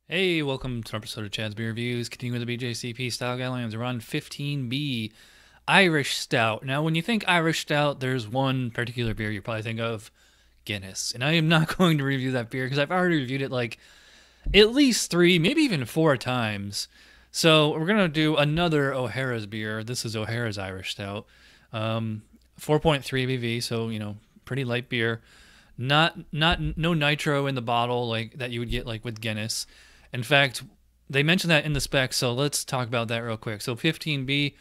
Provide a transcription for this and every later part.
Hey, welcome to an episode of Chad's Beer Reviews. Continuing with the BJCP style guidelines, we're on 15B Irish Stout. Now, when you think Irish Stout, there's one particular beer you probably think of, Guinness. And I am not going to review that beer because I've already reviewed it like at least 3, maybe even 4 times. So we're gonna do another O'Hara's beer. This is O'Hara's Irish Stout, 4.3 ABV, so pretty light beer. Not no nitro in the bottle like that you would get like with Guinness. In fact, they mentioned that in the specs, so let's talk about that real quick. So 15B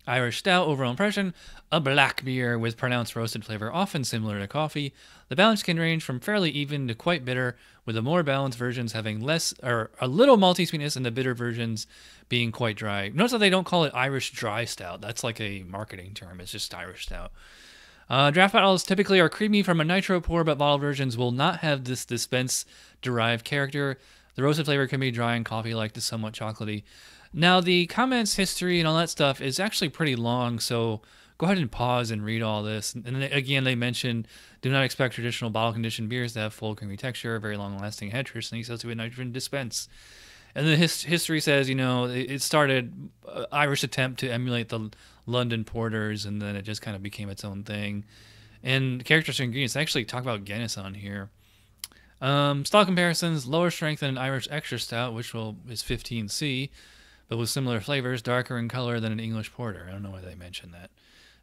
Irish Stout, overall impression, a black beer with pronounced roasted flavor, often similar to coffee. The balance can range from fairly even to quite bitter, with the more balanced versions having less or a little malty sweetness and the bitter versions being quite dry. Notice that they don't call it Irish Dry Stout. That's like a marketing term. It's just Irish Stout. Draft bottles typically are creamy from a nitro pour, but bottle versions will not have this dispense-derived character. The roasted flavor can be dry and coffee-like to somewhat chocolatey. Now, the comments, history, and all that stuff is actually pretty long, so go ahead and pause and read all this. And then again, they mentioned, do not expect traditional bottle-conditioned beers to have full creamy texture, very long-lasting head traditionally associated with nitrogen dispense. And the history says, it started Irish attempt to emulate the London porters, and then it just kind of became its own thing. And characteristic ingredients, they actually talk about Guinness on here. Style comparisons, lower strength than an Irish extra stout, which is 15C, but with similar flavors, darker in color than an English porter. I don't know why they mentioned that.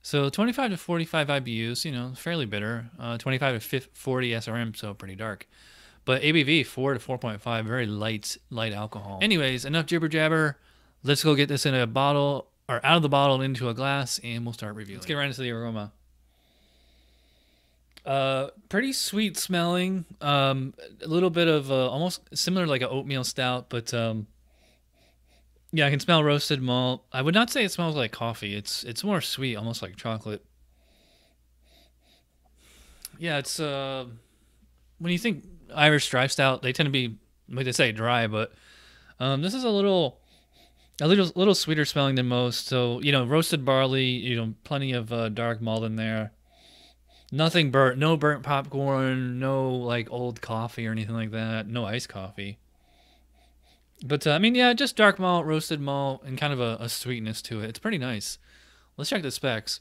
So 25 to 45 IBUs, fairly bitter. 25 to 40 SRM, so pretty dark. But ABV 4 to 4.5, very light alcohol. Anyways, enough jibber jabber. Let's go get this in a bottle, or out of the bottle and into a glass, and we'll start reviewing. Let's get right into the aroma. Pretty sweet smelling. A little bit of almost similar like an oatmeal stout, but yeah, I can smell roasted malt. I would not say it smells like coffee. It's more sweet, almost like chocolate. Yeah, it's when you think Irish dry stout, they tend to be, like they say, dry, but this is a little sweeter smelling than most. So roasted barley, plenty of dark malt in there. Nothing burnt, no burnt popcorn, no like old coffee or anything like that, no iced coffee. But yeah, just dark malt, roasted malt, and kind of a sweetness to it. It's pretty nice. Let's check the specs.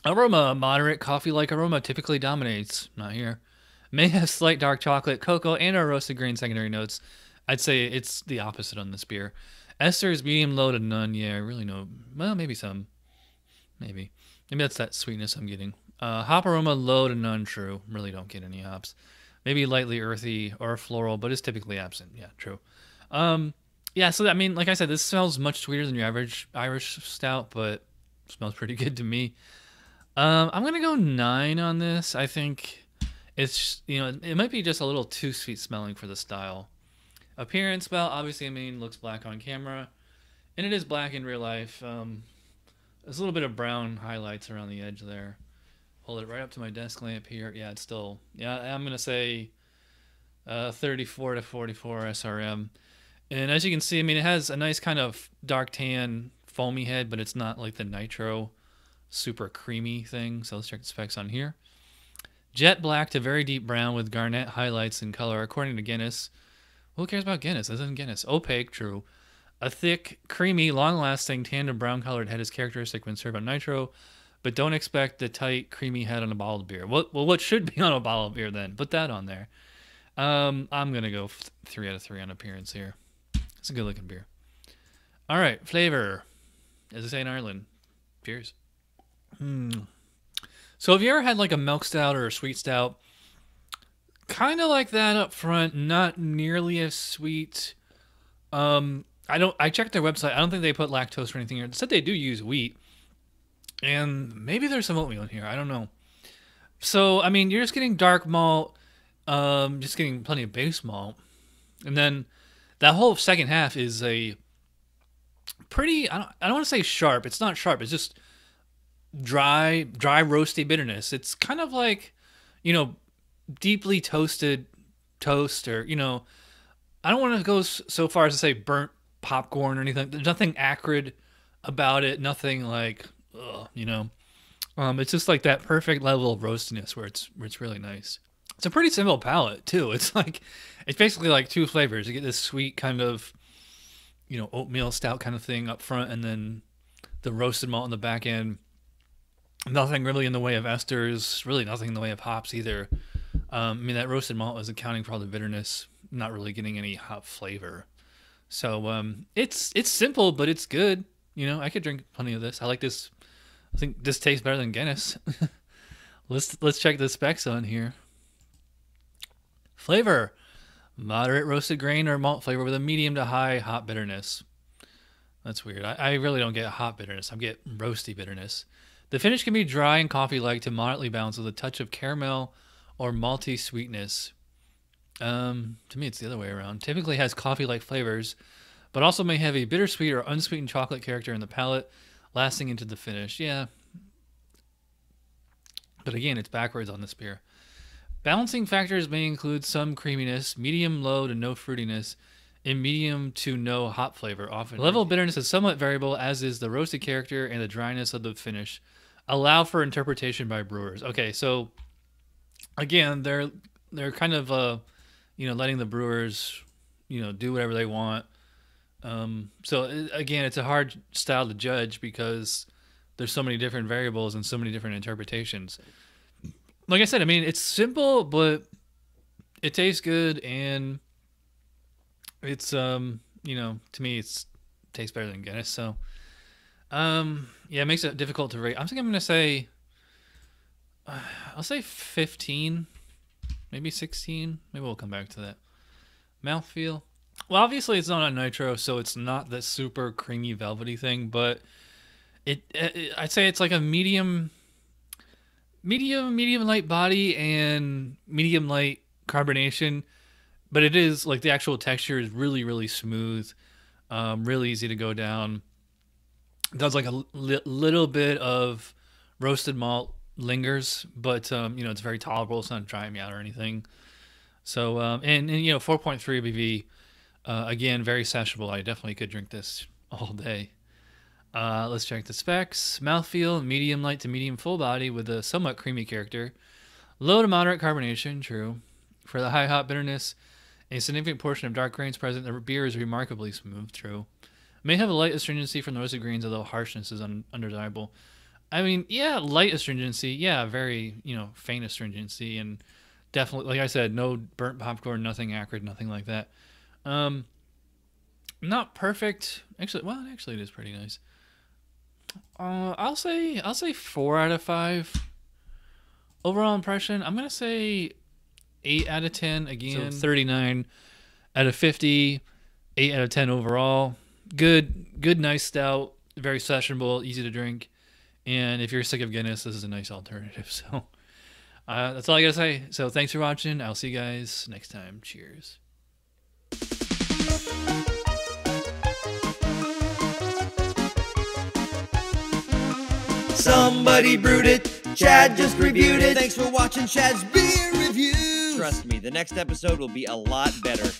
Aroma, moderate coffee-like aroma typically dominates. Not here. May have slight dark chocolate, cocoa, and or roasted grain secondary notes. I'd say it's the opposite on this beer. Esters, medium low to none. Yeah, really no. Well, maybe some. Maybe that's that sweetness I'm getting. Hop aroma low to none. True. Really don't get any hops. Maybe lightly earthy or floral, but is typically absent. Yeah, true. Yeah. So like I said, this smells much sweeter than your average Irish stout, but smells pretty good to me. I'm gonna go 9 on this. I think it's it might be just a little too sweet smelling for the style. Appearance, well, obviously, looks black on camera, and it is black in real life. There's a little bit of brown highlights around the edge there. Hold it right up to my desk lamp here. Yeah, it's still, I'm gonna say 34 to 44 SRM. And as you can see, it has a nice kind of dark tan foamy head, but it's not like the nitro super creamy thing. So let's check the specs on here. Jet black to very deep brown with garnet highlights in color, according to Guinness. Who cares about Guinness? This isn't Guinness. Opaque, true. A thick, creamy, long-lasting tan to brown-colored head is characteristic when served on nitro, but don't expect the tight, creamy head on a bottled beer. What should be on a bottled beer then? Put that on there. I'm gonna go 3 out of 3 on appearance here. It's a good-looking beer. All right, flavor. As they say in Ireland, cheers. So have you ever had like a milk stout or a sweet stout? Kind of like that up front, not nearly as sweet. I checked their website. I don't think they put lactose or anything here. It said they do use wheat. And maybe there's some oatmeal in here. I don't know. So, you're just getting dark malt, just getting plenty of base malt. And then that whole second half is a pretty, I don't want to say sharp. It's not sharp. It's just dry, roasty bitterness. It's kind of like, deeply toasted toast, or, I don't want to go so far as to say burnt popcorn or anything. There's nothing acrid about it. Nothing like, ugh, It's just like that perfect level of roastiness where it's really nice. It's a pretty simple palate too. It's basically like two flavors. You get this sweet kind of, oatmeal stout kind of thing up front, and then the roasted malt on the back end. Nothing really in the way of esters, really nothing in the way of hops either. That roasted malt is accounting for all the bitterness, not really getting any hop flavor. So it's simple, but it's good. I could drink plenty of this. I like this. I think this tastes better than Guinness. Let's check the specs on here. Flavor: moderate roasted grain or malt flavor with a medium to high hop bitterness. That's weird. I really don't get hop bitterness. I get roasty bitterness. The finish can be dry and coffee-like to moderately balanced with a touch of caramel or malty sweetness. To me, it's the other way around. Typically has coffee-like flavors, but also may have a bittersweet or unsweetened chocolate character in the palate, lasting into the finish. Yeah. But again, it's backwards on this beer. Balancing factors may include some creaminess, medium low to no fruitiness, and medium to no hop flavor. Often the level of bitterness is somewhat variable, as is the roasted character and the dryness of the finish. Allow for interpretation by brewers. Okay, so again, they're kind of letting the brewers do whatever they want. So again, it's a hard style to judge because there's so many different variables and so many different interpretations. Like I said, it's simple, but it tastes good, and it's to me it tastes better than Guinness. So it makes it difficult to rate. I think I'm gonna say I'll say 15, maybe 16. Maybe we'll come back to that. Mouthfeel. Well, obviously it's not on nitro, so it's not the super creamy velvety thing, but I'd say it's like a medium light body and medium light carbonation, but it is like the actual texture is really, really smooth, really easy to go down. It does like a little bit of roasted malt lingers, but it's very tolerable. It's not drying me out or anything. So and 4.3 ABV, again, very sessionable. I definitely could drink this all day. Let's check the specs. Mouthfeel: medium light to medium full body with a somewhat creamy character. Low to moderate carbonation, true. For the high hop bitterness, a significant portion of dark grains present. The beer is remarkably smooth, true. May have a light astringency from the roasted grains, although harshness is undesirable. Light astringency, very, faint astringency, and definitely, like I said, no burnt popcorn, nothing acrid, nothing like that. Not perfect. Actually, it is pretty nice. I'll say 4 out of 5. Overall impression, I'm gonna say 8 out of 10. Again, so 39 out of 50. 8 out of 10 overall. Good, nice stout. Very sessionable, easy to drink. And if you're sick of Guinness, this is a nice alternative. So that's all I gotta say. So thanks for watching. I'll see you guys next time. Cheers. Somebody brewed it, Chad just reviewed it. Thanks for watching Chad's Beer Review. Trust me, the next episode will be a lot better.